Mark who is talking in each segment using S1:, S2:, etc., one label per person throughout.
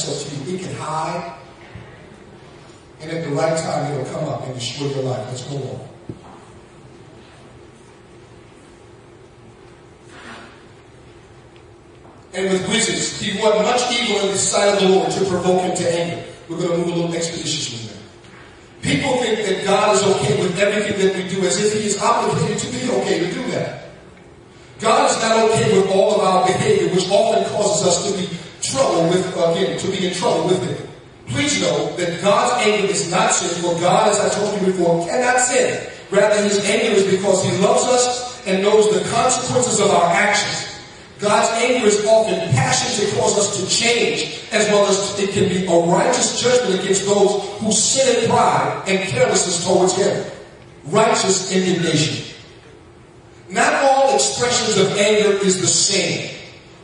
S1: itself to you. It can hide. And at the right time, it'll come up and destroy your life. Let's go on. And with wizards, he wrought much evil in the sight of the Lord to provoke him to anger. We're going to move a little expeditiously there. People think that God is okay with everything that we do, as if he is obligated to be okay to do that. God is not okay with all of our behavior, which often causes us to be in trouble with him. Please know that God's anger is not sin, for God, as I told you before, cannot sin. Rather, his anger is because he loves us and knows the consequences of our actions. God's anger is often passion to cause us to change, as well as it can be a righteous judgment against those who sin in pride and carelessness towards him. Righteous indignation. Not all expressions of anger is the same.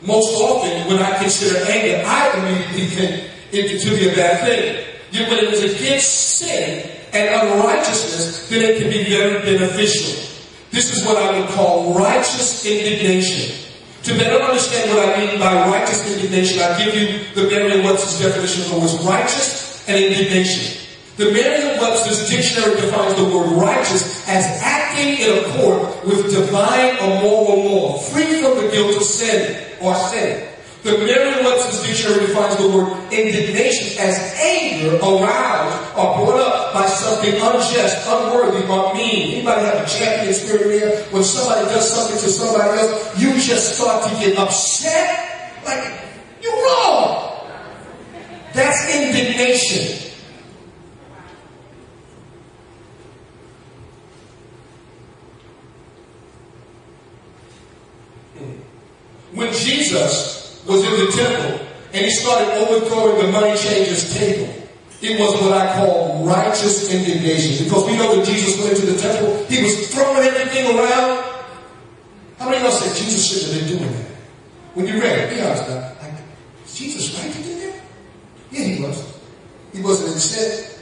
S1: Most often, when I consider anger, I immediately think it to be a bad thing. Yet when it is against sin and unrighteousness, then it can be very beneficial. This is what I would call righteous indignation. To better understand what I mean by righteous indignation, I'll give you the Merriam-Webster's definition of the words righteous and indignation. The Merriam-Webster's dictionary defines the word righteous as acting in accord with divine or moral law, free from the guilt of sin or sin. The Merriam-Webster's dictionary defines the word indignation as anger aroused or brought up by something unjust, unworthy, or mean. Anybody have a champion spirit here? When somebody does something to somebody else, you just start to get upset? Like, you're wrong. That's indignation. When Jesus was in the temple and he started overthrowing the money changers' table, it was what I call righteous indignation. Because we know when Jesus went into the temple, he was throwing everything around. How many of y'all said Jesus shouldn't have been doing that? When you read it, be honest now. Like, is Jesus right to do that? Yeah, he was. He wasn't instead.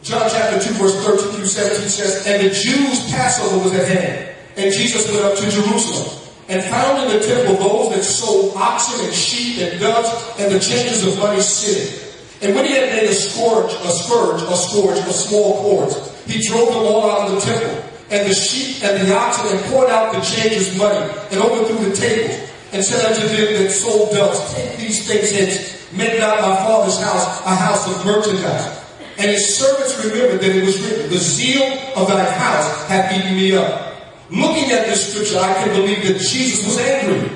S1: John chapter 2 verse 13 through 17 says, and the Jews' Passover was at hand, and Jesus went up to Jerusalem, and found in the temple those that sold oxen and sheep and doves and the changers of money sitting. And when he had made a scourge of small cords, he drove them all out of the temple, and the sheep and the oxen, and poured out the changers' money, and overthrew the tables, and said unto them that sold doves, take these things hence, make not my father's house a house of merchandise. And his servants remembered that it was written, the zeal of thy house hath eaten me up. Looking at this scripture, I can believe that Jesus was angry.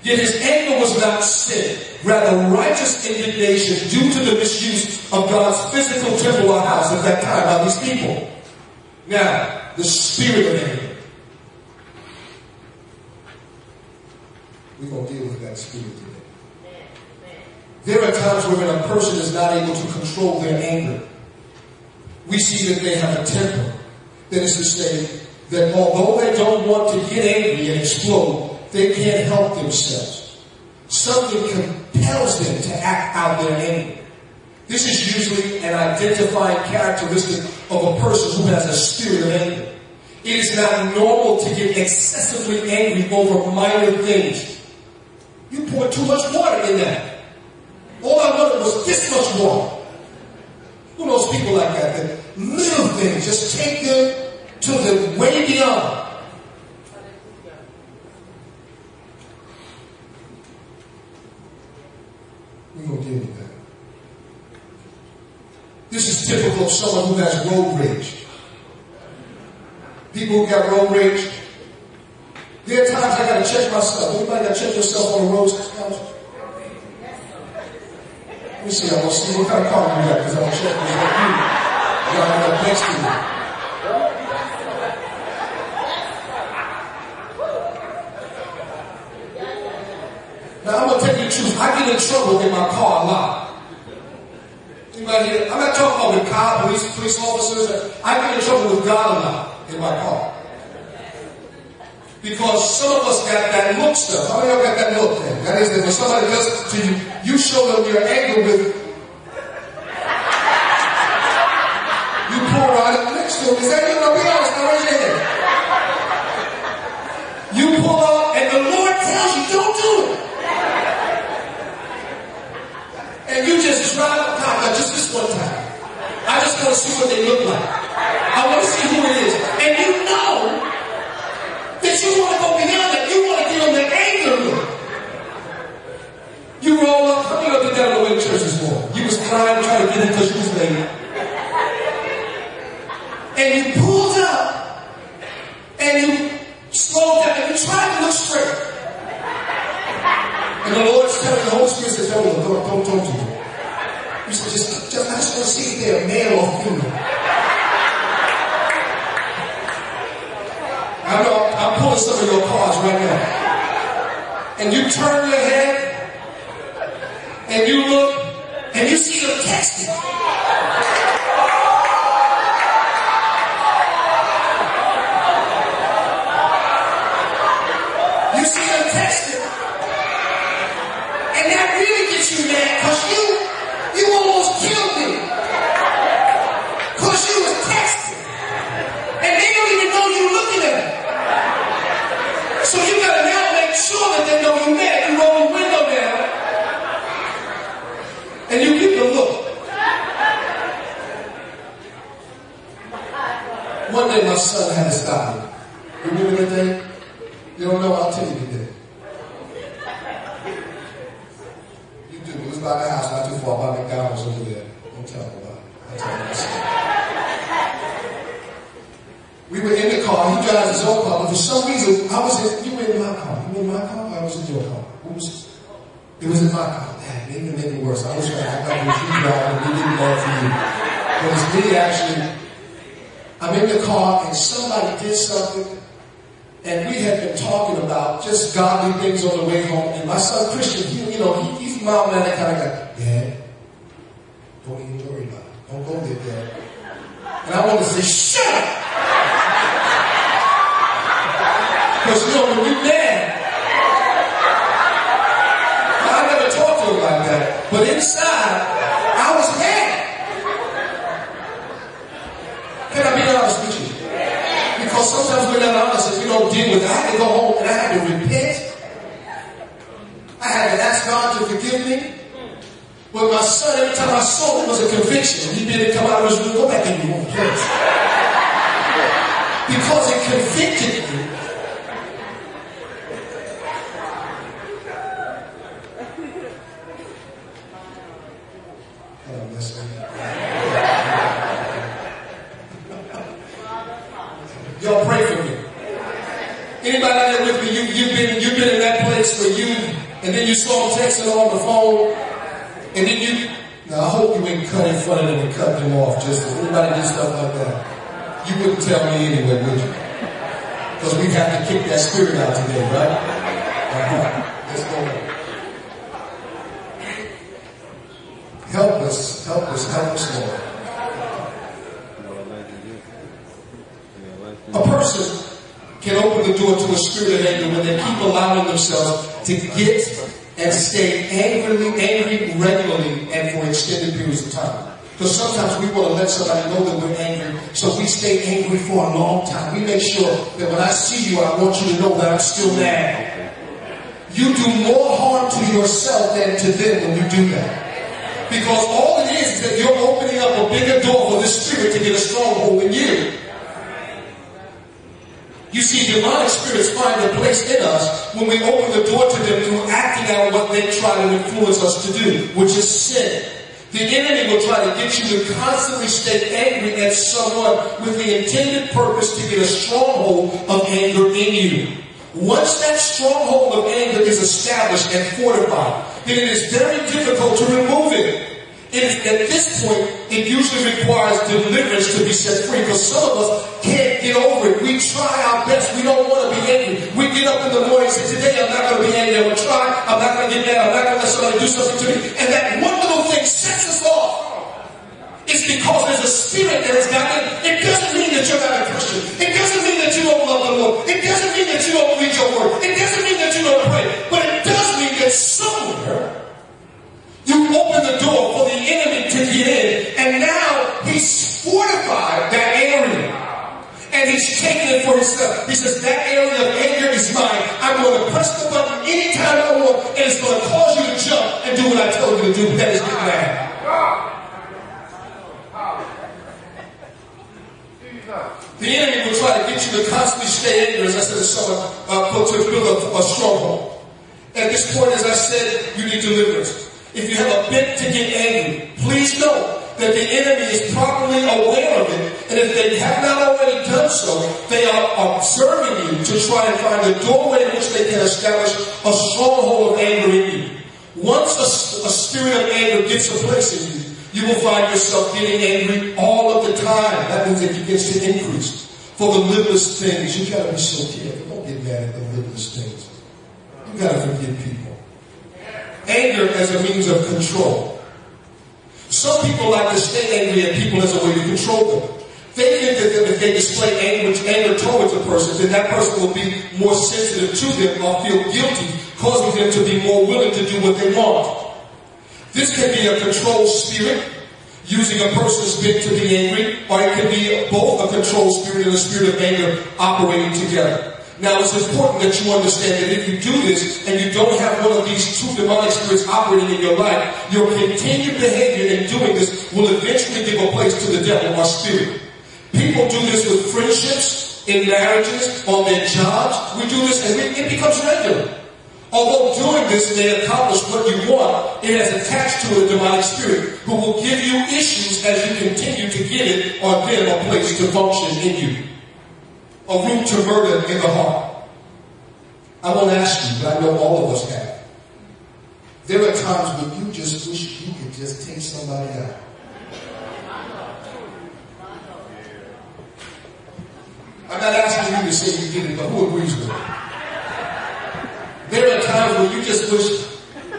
S1: Yet his anger was not sin, rather righteous indignation due to the misuse of God's physical temple or house at that time by these people. Now, the spirit of anger. We're going to deal with that spirit today. There are times when a person is not able to control their anger. We see that they have a temper. That is to say, that although they don't want to get angry and explode, they can't help themselves. Something compels them to act out their anger. This is usually an identifying characteristic of a person who has a spirit of anger. It is not normal to get excessively angry over minor things. You poured too much water in that. All I wanted was this much water. Who knows people like that? That little things, just take them to the way beyond. We're going to deal with that. This is typical of someone who has road rage. People who got road rage. There are times I got to check myself. Anybody got to check yourself on the roads? Let me see. I want to see what kind of car you got, because I'm going to check you. You got to next to you. Now, I'm going to tell you the truth. I get in trouble in my car a lot. Anybody here? I'm not talking about with car, police officers. I get in trouble with God a lot in my car. Because some of us got that look stuff. How many of y'all got that look thing? That is that when somebody does it to you, you show them your anger with it. You pull right up next to them. Is that you? No, be honest. Now raise your hand. You pull up and the Lord tells you, don't do it. And you just drive up, God, just this one time. I just want to see what they look like. I want to see who it is. And you know that you want to go beyond that. You want to give them the anger look. You roll up. How many of you did that on the way to church this morning? You was crying, trying to get in because you was late. And you pulled up. And you slowed down. And you tried to look straight. And the Lord's telling the Holy Spirit says, don't do it. You said, I just want to see if they're male or female. I know, I'm pulling some of your cards right now. And you turn your head, and you look, and you see them texting. You see them texting. And that really gets you mad, because you almost killed me. Because you was texting. And they don't even know you're looking at them. So you gotta now make sure that they know you're mad. You roll the window down. And you give them a look. One day my son had to stop me. Remember that day? You don't know, I'll tell you the day. It was by the house, not too far, by McDonald's over there. Don't tell me about it. I'll tell you myself. We were in the car. He drives his own car. But for some reason, you were in my car. You were in my car? I was in your car. It was in my car. Dad, it even made it worse. I was trying to act like it was you driving and we didn't know for you. But it's me actually. I'm in the car and somebody did something. And we had been talking about just godly things on the way home. And my son Christian, he's mild mannered kind of guy. Dad, don't even worry about it. Don't go there, Dad. And I want to say, shut up! Because when you're mad, I never talked to him like that. But inside, I was mad. Can I be honest with you? Because sometimes we're not honest and we don't deal with it. I had to go home and I had to repent. I had to ask God to forgive me. But my son, every time I saw him, it was a conviction. He didn't come out of his room. Go back in your room, please. Because it convicted me. Y'all pray for me. Anybody out there with me? You've been in that place where and then you saw him texting on the phone, and then now I hope you ain't cut in front of them and cut them off just as anybody did stuff like that. You wouldn't tell me anyway, would you? Because we have to kick that spirit out today, right? Let's go. Help us, Lord. A person can open the door to a spirit of anger when they keep allowing themselves to get and stay angry regularly and for extended periods of time. Because sometimes we want to let somebody know that we're angry, so we stay angry for a long time. We make sure that when I see you, I want you to know that I'm still mad. You do more harm to yourself than to them when you do that. Because all it is that you're opening up a bigger door for the spirit to get a stronghold in you. You see, demonic spirits find a place in us when we open the door to them through acting out what they try to influence us to do, which is sin. The enemy will try to get you to constantly stay angry at someone with the intended purpose to get a stronghold of anger in you. Once that stronghold of anger is established and fortified, then it is very difficult to remove it. At this point, it usually requires deliverance to be set free, because some of us can't get over it. We try our best. We don't want to be angry. We get up in the morning and say, today I'm not going to be angry. I'm going to try. I'm not going to get mad. I'm not going to let somebody do something to me. And that one little thing sets us off. It's because there's a spirit that has gotten in. It doesn't mean that you're not a Christian. It doesn't mean that you don't love the Lord. It doesn't mean that you don't read your word. It doesn't mean that you don't pray. But it does mean that somewhere you open the door for the enemy to get in, and now he's fortified that area. And he's taking it for himself. He says, that area of anger is mine. I'm going to press the button anytime I want, and it's going to cause you to jump and do do what I tell you to do, that is get mad. The enemy will try to get you to constantly stay angry, as I said to someone, to build a stronghold. At this point, as I said, you need deliverance. If you have a bent to get angry, please know that the enemy is properly aware of it, and if they have not already done so, they are observing you to try and find a doorway in which they can establish a stronghold of anger in you. Once a spirit of anger gets a place in you, you will find yourself getting angry all of the time. That means it begins to increase. For the littlest things, you gotta be so careful. Don't get mad at the littlest things. You gotta forgive people. Anger as a means of control. Some people like to stay angry at people as a way to control them. They think that if they display anger towards a person, then that person will be more sensitive to them or feel guilty, causing them to be more willing to do what they want. This can be a controlled spirit, using a person's bent to be angry, or it can be both a controlled spirit and a spirit of anger operating together. Now, it's important that you understand that if you do this and you don't have one of these two demonic spirits operating in your life, your continued behavior in doing this will eventually give a place to the devil or spirit. People do this with friendships, in marriages, on their jobs. We do this and it becomes regular. Although doing this may accomplish what you want, it has attached to a demonic spirit who will give you issues as you continue to get it or them a place to function in you. A root to murder in the heart. I won't ask you, but I know all of us have. There are times when you just wish you could just take somebody out. I'm not asking you to say you did it, but who agrees with me? There are times when you just wish,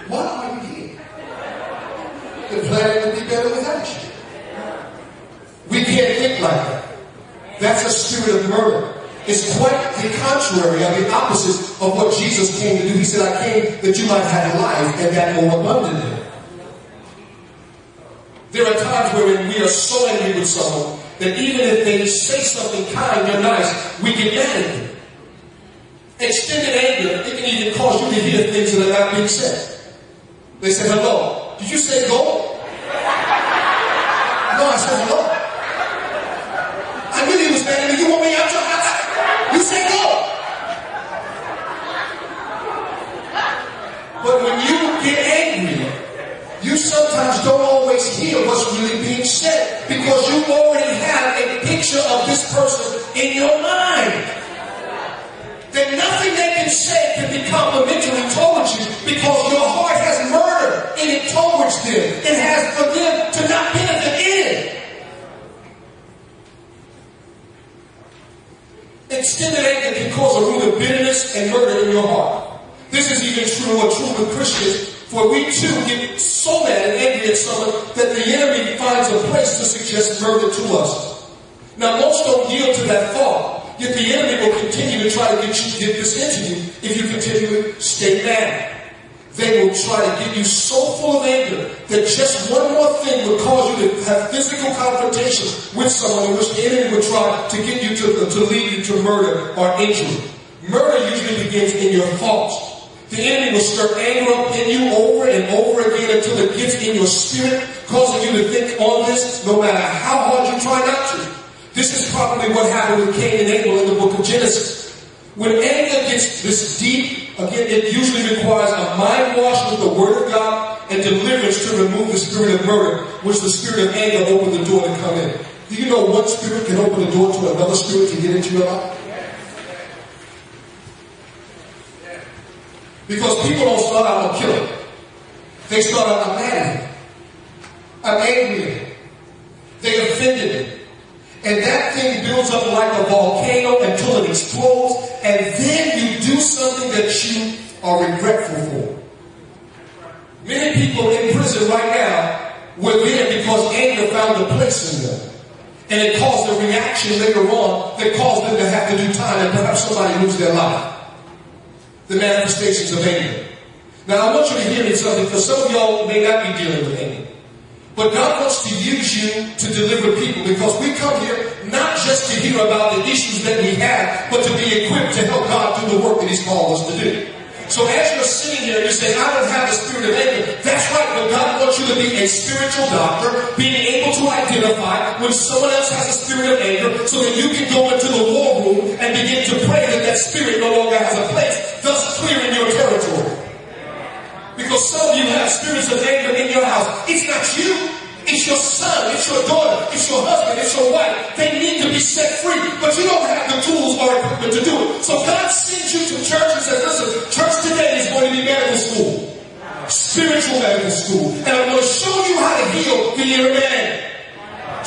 S1: why are you here? The planet would be better without you. We can't think like that. That's a spirit of murder. It's quite the contrary, or the opposite of what Jesus came to do. He said, I came that you might have life and that more abundantly. There are times where we are so angry with someone that even if they say something kind or nice, we get mad at them. Extended anger, it can even cause you to hear things that are not being said. They say, hello. Did you say go? No, I said hello. I knew he was mad at me. You want me out your house? You say go. But when you get angry, you sometimes don't always hear what's really being said because you already have a picture of this person in your mind. Then nothing they can say can be complimentary towards you because your heart has murder in it towards them. It has for them to not benefit in it. Extended anger can cause a root of bitterness and murder in your heart. This is even true with Christians, for we too get so mad and angry at someone that the enemy finds a place to suggest murder to us. Now most don't yield to that thought. Yet the enemy will continue to try to get this into you if you continue to stay mad. They will try to get you so full of anger that just one more thing would cause you to have physical confrontation with someone in which the enemy would try to get you to lead you to murder or injury. Murder usually begins in your thoughts. The enemy will stir anger up in you over and over again until it gets in your spirit, causing you to think on this no matter how hard you try not to. This is probably what happened with Cain and Abel in the book of Genesis. When anger gets this deep, again, it usually requires a mind wash with the Word of God and deliverance to remove the spirit of murder, which the spirit of anger opened the door to come in. Do you know one spirit can open the door to another spirit to get into your life? Because people don't start out a killer. They start out, I'm mad at him. I'm angry at him. They offended him. And that thing builds up like a volcano until it explodes, and then you do something that you are regretful for. Many people in prison right now were there because anger found a place in them. And it caused a reaction later on that caused them to have to do time and perhaps somebody lose their life. The manifestations of anger. Now I want you to hear me something, because some of y'all may not be dealing with anger. But God wants to use you to deliver people, because we come here not just to hear about the issues that we have, but to be equipped to help God do the work that He's called us to do. So as you're sitting here and you say, I don't have the spirit of anger, that's right, but God wants you to be a spiritual doctor, being able to identify when someone else has a spirit of anger so that you can go into the war room and begin to pray that that spirit no longer has a place, thus clearing your territory. Because some of you have spirits of anger in your house. It's not you. It's your son, it's your daughter, it's your husband, it's your wife. They need to be set free, but you don't have the tools or equipment to do it. So God sends you to church and says, listen, church today is going to be medical school. Spiritual medical school. And I'm going to show you how to heal the inner man.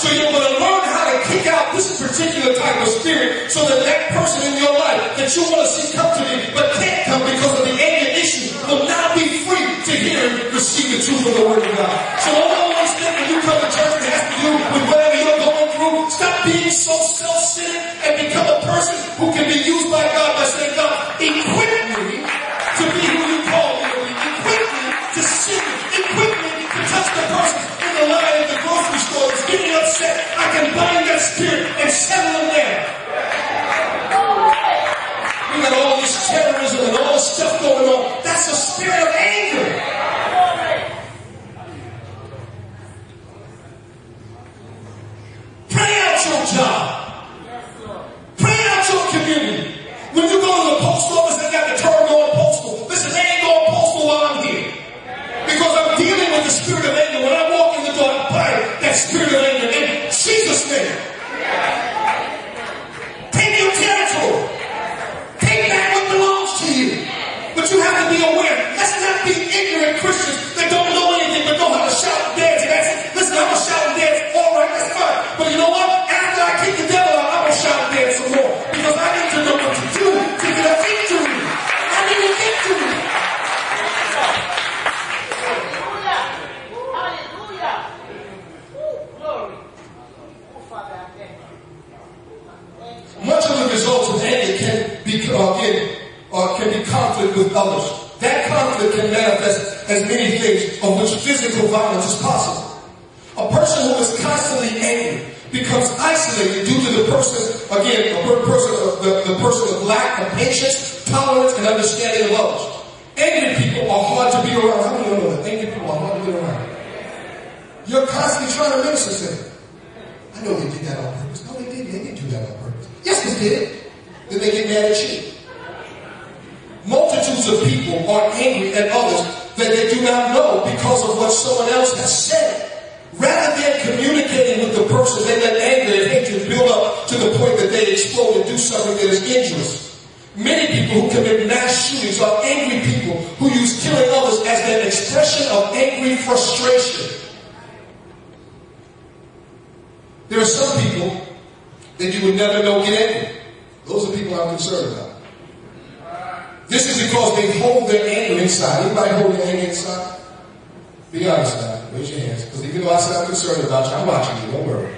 S1: So you're going to learn how to kick out this particular type of spirit so that that person in your life that you want to see come to me but can't come because of the anger issue will now be free to hear and receive the truth of the word of God. So don't always think when you come to church it has to do with whatever you're going through. Stop being so self-centered and become a person who can be used by God by saying, God, equip me to be who you call me to be. Equip me to sing. Equip me to touch the person in the line at the grocery store that's getting upset. I can bind that spirit and settle them there. We got all this terrorism and all this stuff going on. That's a spirit of anger. Pray out your job. Pray out your community. When you go to the post office and got the term going postal, listen, they ain't going postal while I'm here. Because I'm dealing with the spirit of anger. When I walk in the door, I bind that spirit of anger in Jesus' name. Take your territory. Take back what belongs to you. But you have to be aware. Let's not be ignorant Christians that don't know anything but know how to shout and dance. And that's it. Listen, I'm going to shout and dance. All right, that's fine. But you know what? After I kick the devil out, I'm going to shout and dance some more. Because I need to know what to do to get a victory. I need a victory. Much of the results of anger can be conflict with others. That conflict can manifest as many things, of which physical violence is possible. A person who is constantly angry becomes isolated due to the person of lack of patience, tolerance, and understanding of others. Angry people are hard to be around. How many of you know that angry people are hard to be around? You're constantly trying to minister to them. I know they did that on purpose. No, they didn't. They didn't do that on purpose. Yes, they did. Then they get mad at you. Multitudes of people are angry at others that they do not know because of what someone else has said. Rather than communicating with the person, they let anger and hatred build up to the point that they explode and do something that is injurious. Many people who commit mass shootings are angry people who use killing others as their expression of angry frustration. There are some people that you would never know get angry. Those are people I'm concerned about. This is because they hold their anger inside. Anybody hold their anger inside? Be honest now. Raise your hands. Because even though I said I'm concerned about you, I'm watching you. Don't worry.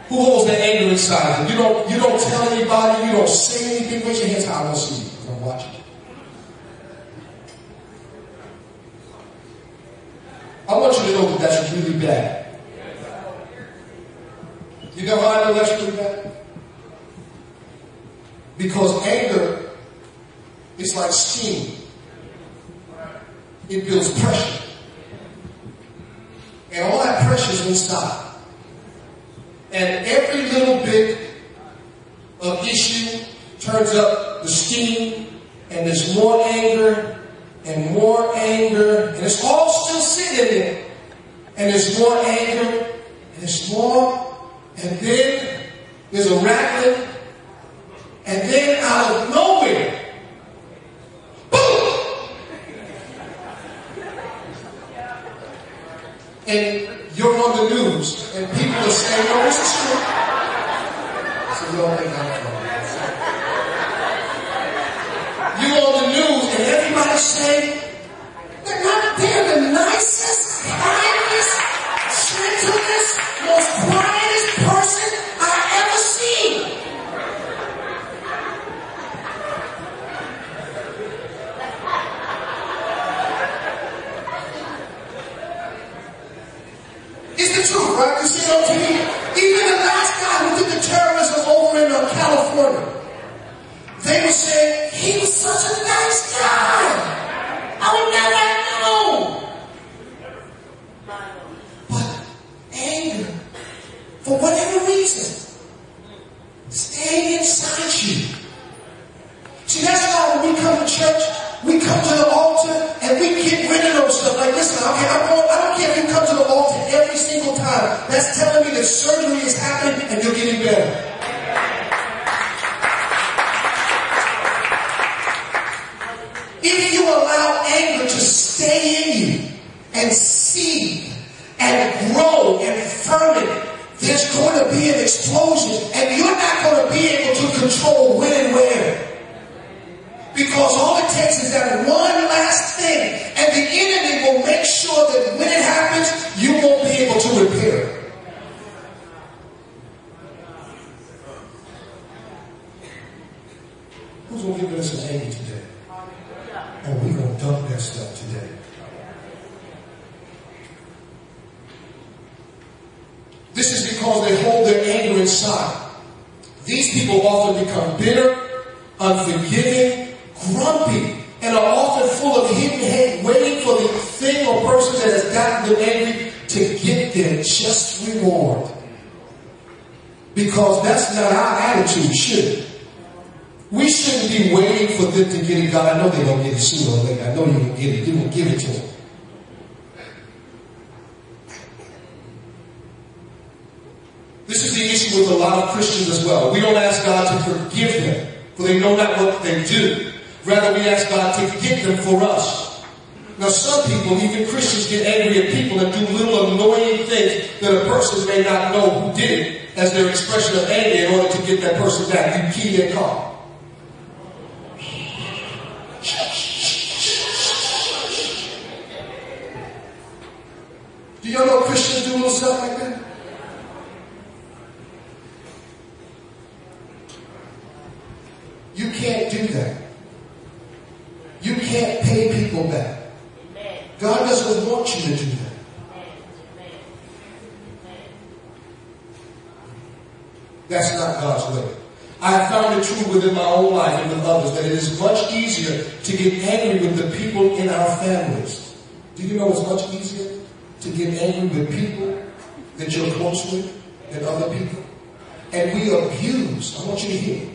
S1: Who holds their anger inside? You don't tell anybody. You don't say anything. Raise your hands. I don't see you. Because I'm watching you. I want you to know that that's really bad. You know how I know that's really bad? Because anger is like steam. It builds pressure. And all that pressure is inside. And every little bit of issue turns up the steam, and there's more anger, and more anger, and it's all still sitting there. And there's more anger, and there's more, and then there's a rattling, and then out of nowhere, boom! And you're on the news, and people are saying, "Oh, this is true." So you don't think I'm true. You're on the news, and everybody's saying, they're the nicest, kindest, gentlest, most quietest person I've ever seen. It's the truth, right? You see it on TV. Even the last guy who did the terrorism over in California, they were saying He was such a nice guy. I would never know. But anger, for whatever reason, staying inside you. See, that's why when we come to church, we come to the altar and we get rid of those stuff. Like, listen, okay, I don't care if you come to the altar every single time. That's telling me that surgery is happening and you're getting better. If you allow anger to stay in you and seed and grow and ferment, there's going to be an explosion and you're not going to be able to control when and where. Because all it takes is that one last thing, and the enemy will make sure that when it happens, you won't be able to repair it. Who's going to get rid of some anger today? And we're going to dump that stuff today. This is because they hold their anger inside. These people often become bitter, unforgiving, grumpy, and are often full of hidden hate, waiting for the thing or person that has gotten them angry to get their just reward. Because that's not our attitude, should it? We shouldn't be waiting for them to get it. God, I know they're going to get it sooner or later. I know you're going to get it. You're going to give it to them. This is the issue with a lot of Christians as well. We don't ask God to forgive them, for they know not what they do. Rather, we ask God to forgive them for us. Now, some people, even Christians, get angry at people and do little annoying things that a person may not know who did it as their expression of anger in order to get that person back. You key their car. Do y'all know Christians do little stuff like that? You can't do that. You can't pay people back. God doesn't want you to do that. That's not God's way. I have found it true within my own life and with others that it is much easier to get angry with the people in our families. Do you know it's much easier to get angry with people that you're close with than other people? And we abuse, I want you to hear,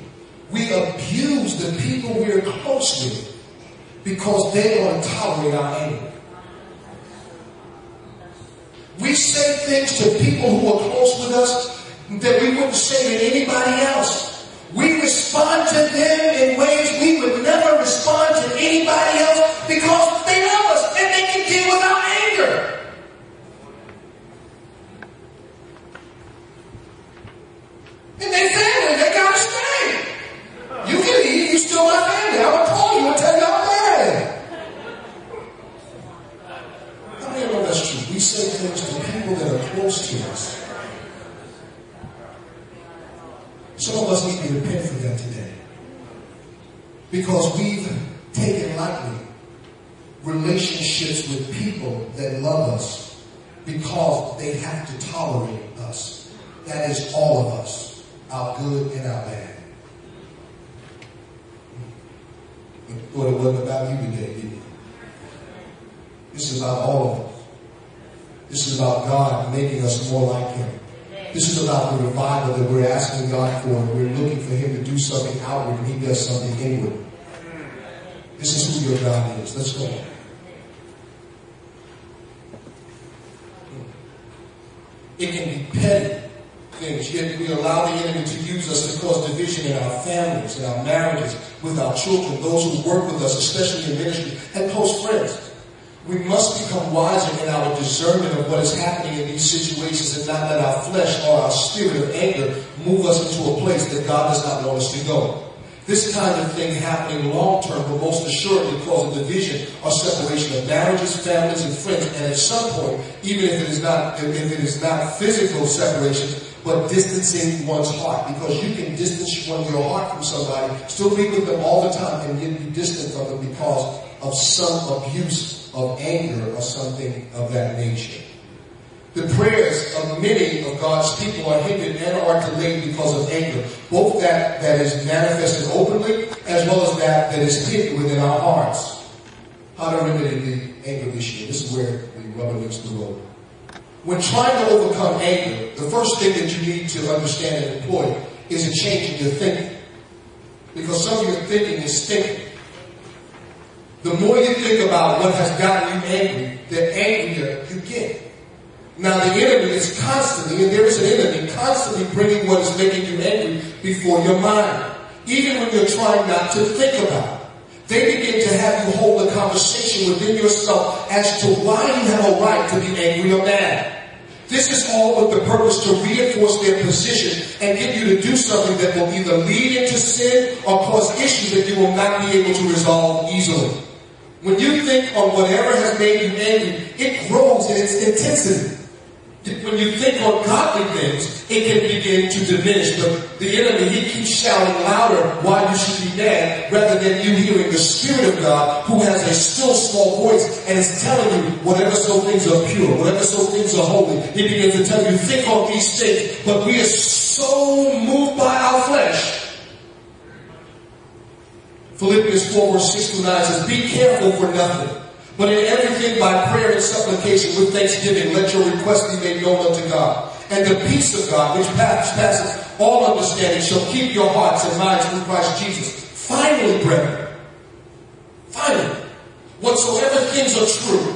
S1: we abuse the people we're close with because they want to tolerate our anger. We say things to people who are close with us that we wouldn't say to anybody else. We respond to them in ways we would never respond to anybody else because they love us and they can deal with our anger. And they family, they gotta stay. You can leave, you still my family. I'm gonna call you and tell you I'm bad. How many of you know that's true? We say things to people that are close to us. Some of us need to repent for that today. Because we've taken lightly relationships with people that love us because they have to tolerate us. That is all of us, our good and our bad. But it wasn't about you today, did it? This is about all of us. This is about God making us more like Him. This is about the revival that we're asking God for. We're looking for Him to do something outward and He does something inward. This is who your God is. Let's go. It can be petty things, yet we allow the enemy to use us to cause division in our families, in our marriages, with our children, those who work with us, especially in ministry, and close friends. We must become wiser in our discernment of what is happening in these situations and not let our flesh or our spirit of anger move us into a place that God does not want us to go. This kind of thing happening long term will most assuredly cause a division or separation of marriages, families, and friends. And at some point, even if it is not physical separation, but distancing one's heart. Because you can distance your heart from somebody, still be with them all the time, and yet be distant from them because of some abuse of anger or something of that nature. The prayers of many of God's people are hindered and are delayed because of anger. Both that is manifested openly as well as that is hidden within our hearts. How to remedy the anger issue. This is where we rubber meets the road. When trying to overcome anger, the first thing that you need to understand and employ is a change in your thinking. Because some of your thinking is thinking. The more you think about what has gotten you angry, the angrier you get. Now the enemy is constantly, and there is an enemy, constantly bringing what is making you angry before your mind. Even when you're trying not to think about it. They begin to have you hold a conversation within yourself as to why you have a right to be angry or mad. This is all with the purpose to reinforce their position and get you to do something that will either lead into sin or cause issues that you will not be able to resolve easily. When you think on whatever has made you angry, it grows in its intensity. When you think on godly things, it can begin to diminish. But the enemy, he keeps shouting louder why you should be mad rather than you hearing the Spirit of God who has a still small voice and is telling you whatever so things are pure, whatever so things are holy. He begins to tell you, think on these things, but we are so moved by our flesh. Philippians 4 verse 6 through 9 says, be careful for nothing. But in everything by prayer and supplication with thanksgiving, let your requests be made known unto God. And the peace of God, which passes all understanding, shall keep your hearts and minds through Christ Jesus. Finally, brethren, whatsoever things are true,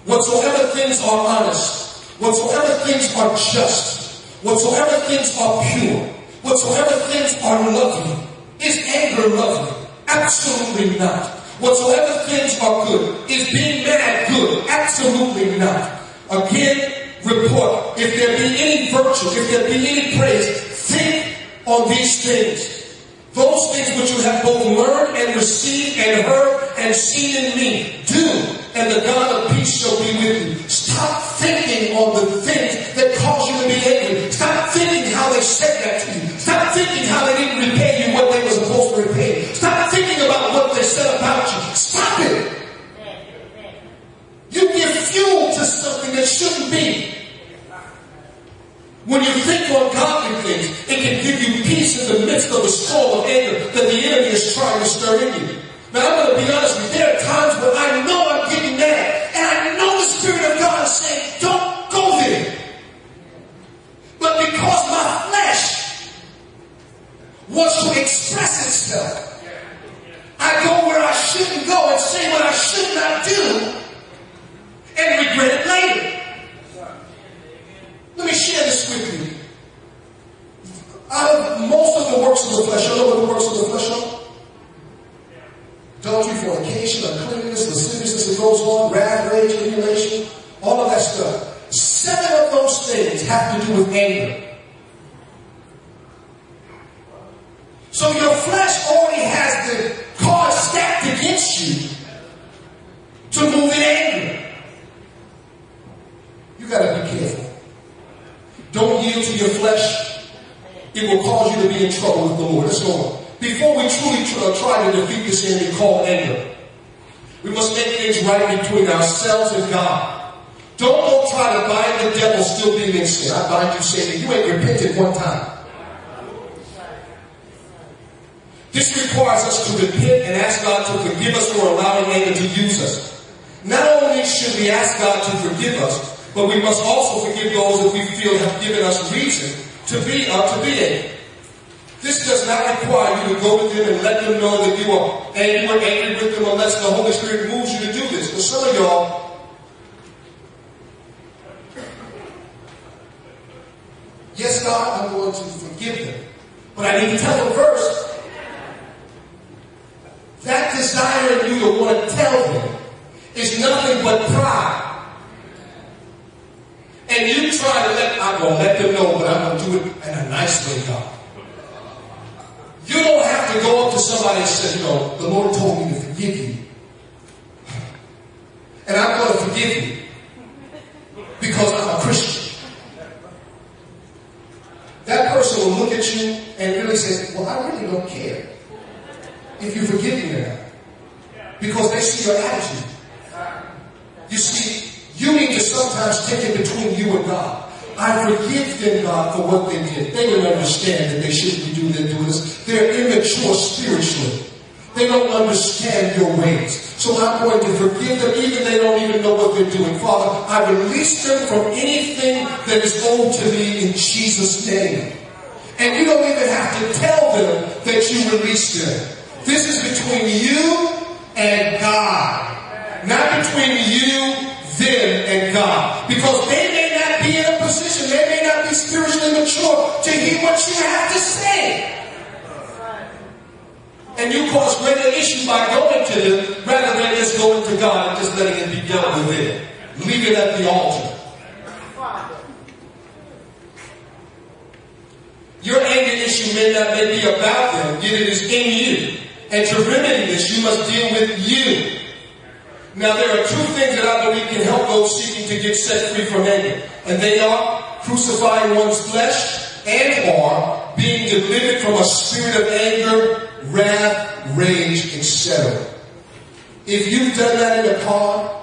S1: whatsoever things are honest, whatsoever things are just, whatsoever things are pure, whatsoever things are lovely, is anger lovely? Absolutely not. Whatsoever things are good, is being mad good? Absolutely not. Again, report, if there be any virtue, if there be any praise, think on these things. Those things which you have both learned and received and heard and seen in me, do, and the God of peace shall be with you. Stop thinking on the things that cause you to be angry. Stop thinking how they said that to you. Stop thinking how they didn't repay you what they were supposed to repay. Stop thinking about what they said about you. Stop it. You give fuel to something that shouldn't be. When you think on godly things, it can give you peace in the midst of the storm of anger that the enemy is trying to stir in you. Now I'm going to be honest with you, there are times when I know I'm getting mad, and I know the Spirit of God is saying, don't go there. But because my flesh wants to express itself, I go where I shouldn't go and say what I should not do and regret it later. Let me share this with you. Out of most of the works of the flesh, you know what the works of the flesh are? Adultery, fornication, uncleanness, lasciviousness that goes on, wrath, rage, emulation, all of that stuff. 7 of those things have to do with anger. So your flesh already has the cards stacked against you to move in anger. You gotta be careful. Don't yield to your flesh. It will cause you to be in trouble with the Lord. Let's go on. Before we truly try to defeat this enemy called anger, we must make things right between ourselves and God. Don't go try to bind the devil still being in sin. I bind you, Satan. You ain't repented one time. This requires us to repent and ask God to forgive us for allowing anger to use us. Not only should we ask God to forgive us, but we must also forgive those that we feel have given us reason to be angry. This does not require you to go to them and let them know that you are angry with them unless the Holy Spirit moves you to do this. But some of y'all, yes, God, I'm going to forgive them. But I need to tell them first. That desire in you to want to tell them is nothing but pride. And you try to I'm going to let them know, but I'm going to do it in a nice way, God. You don't have to go up to somebody and say, the Lord told me to forgive you. And I'm going to forgive you because I'm a Christian. That person will look at you and really say, well, I really don't care if you forgive me or not. Because they see your attitude. You see, you need need to sometimes take it between you and God. I forgive them, God, for what they did. They don't understand that they shouldn't be doing this. They're immature spiritually. They don't understand your ways. So I'm going to forgive them even they don't even know what they're doing. Father, I release them from anything that is owed to me in Jesus' name. And you don't even have to tell them that you released them. This is between you and God. Not between you, them, and God. Because they may not be in a position, they may not be spiritually mature to hear what you have to say. And you cause greater issue by going to them rather than just going to God and just letting it be dealt with it. Leave it at the altar. Your anger issue may be about them, yet it is in you. And to remedy this, you must deal with you. Now there are two things that I believe can help those seeking to get set free from anger. And they are crucifying one's flesh and or being delivered from a spirit of anger, wrath, rage, etc. If you've done that in the car,